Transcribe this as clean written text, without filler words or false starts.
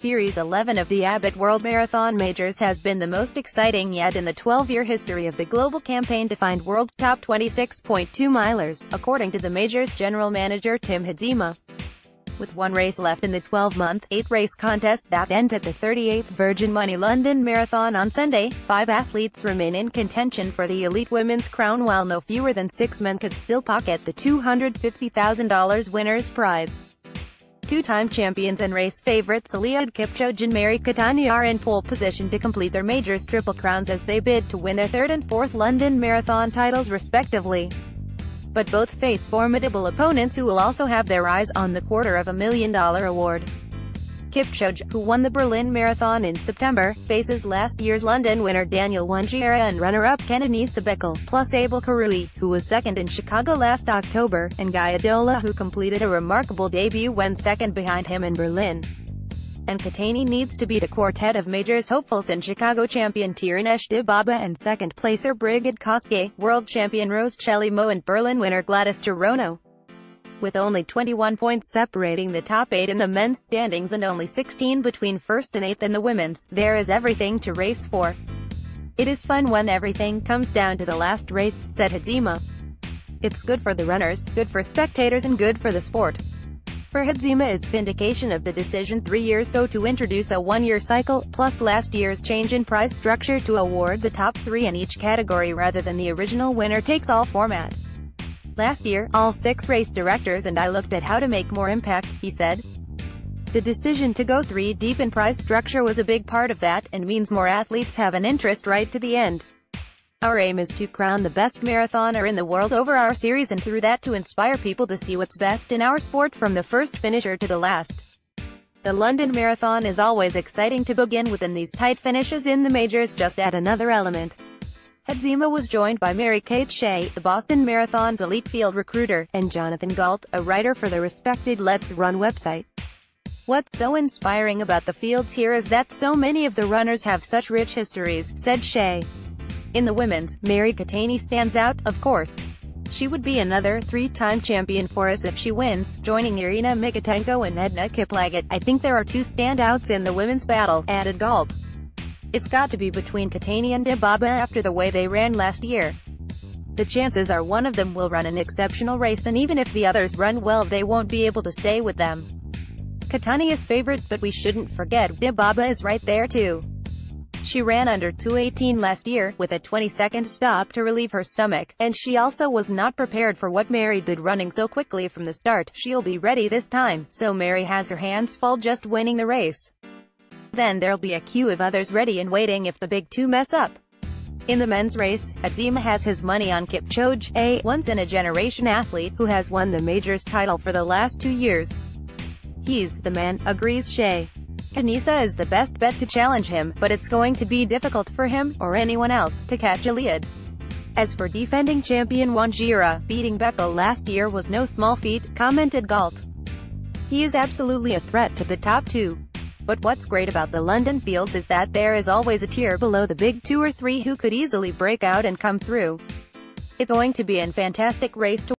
Series 11 of the Abbott World Marathon Majors has been the most exciting yet in the 12-year history of the global campaign to find world's top 26.2 milers, according to the Majors general manager Tim Hadzima. With one race left in the 12-month, 8-race contest that ends at the 38th Virgin Money London Marathon on Sunday, 5 athletes remain in contention for the elite women's crown, while no fewer than 6 men could still pocket the $250,000 winner's prize. Two-time champions and race favorites Eliud Kipchoge and Mary Keitany are in pole position to complete their Majors triple crowns as they bid to win their third and fourth London Marathon titles respectively. But both face formidable opponents who will also have their eyes on the $250,000 award. Kipchoge, who won the Berlin Marathon in September, faces last year's London winner Daniel Wanjiera and runner-up Kenenisa Bekele, plus Abel Karui, who was second in Chicago last October, and Guy Adola, who completed a remarkable debut when second behind him in Berlin. And Keitany needs to beat a quartet of Majors hopefuls in Chicago champion Tirunesh Dibaba and second-placer Brigid Kosgei, world champion Rose Chelimo and Berlin winner Gladys Cherono. With only 21 points separating the top 8 in the men's standings and only 16 between first and 8th in the women's, there is everything to race for. "It is fun when everything comes down to the last race," said Hadzima. "It's good for the runners, good for spectators and good for the sport." For Hadzima, it's vindication of the decision 3 years ago to introduce a one-year cycle, plus last year's change in prize structure to award the top 3 in each category rather than the original winner-takes-all format. "Last year, all 6 race directors and I looked at how to make more impact," he said. "The decision to go 3 deep in prize structure was a big part of that, and means more athletes have an interest right to the end. Our aim is to crown the best marathoner in the world over our series and through that to inspire people to see what's best in our sport from the first finisher to the last. The London Marathon is always exciting to begin with, and these tight finishes in the Majors just add another element." Hadzima was joined by Mary-Kate Shea, the Boston Marathon's elite field recruiter, and Jonathan Gault, a writer for the respected Let's Run website. "What's so inspiring about the fields here is that so many of the runners have such rich histories," said Shea. In the women's, Mary Keitany stands out, of course. "She would be another 3-time champion for us if she wins, joining Irina Mikhaitenko and Edna Kiplagat. I think there are 2 standouts in the women's battle," added Gault. "It's got to be between Keitany and Dibaba after the way they ran last year. The chances are one of them will run an exceptional race, and even if the others run well they won't be able to stay with them. Keitany is favorite, but we shouldn't forget Dibaba is right there too. She ran under 2:18 last year, with a 20-second stop to relieve her stomach, and she also was not prepared for what Mary did running so quickly from the start. She'll be ready this time, so Mary has her hands full just winning the race. Then there'll be a queue of others ready and waiting if the big 2 mess up." In the men's race, Hadzima has his money on Kipchoge, a once-in-a-generation athlete who has won the Majors title for the last 2 years. "He's the man," agrees Shea. "Kenenisa is the best bet to challenge him, but it's going to be difficult for him, or anyone else, to catch Eliud." As for defending champion Wanjiera, beating Bekele last year was no small feat, commented Gault. "He is absolutely a threat to the top 2. But what's great about the London fields is that there is always a tier below the big 2 or 3 who could easily break out and come through. It's going to be a fantastic race to